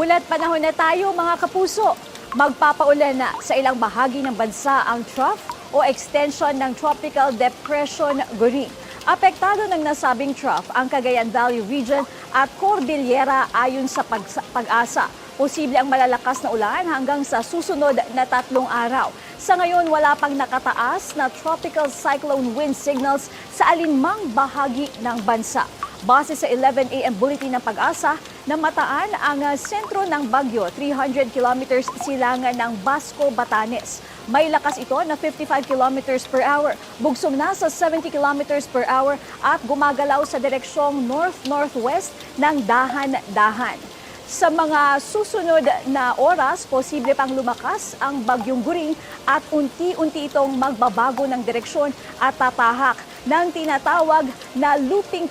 Ulat panahon na tayo mga kapuso. Magpapaulan na sa ilang bahagi ng bansa ang trough o extension ng Tropical Depression Goring. Apektado ng nasabing trough ang Cagayan Valley Region at Cordillera ayon sa pag-asa. Posible ang malalakas na ulan hanggang sa susunod na 3 araw. Sa ngayon, wala pang nakataas na tropical cyclone wind signals sa alinmang bahagi ng bansa. Base sa 11 AM bulletin ng pag-asa, namataan ang sentro ng bagyo 300 kilometers silangan ng Basco, Batanes. May lakas ito na 55 kilometers per hour, bugsong na sa 70 kilometers per hour at gumagalaw sa direksyong north-northwest ng dahan-dahan. Sa mga susunod na oras, posible pang lumakas ang bagyong Goring at unti-unti itong magbabago ng direksyon at tatahak ng tinatawag na looping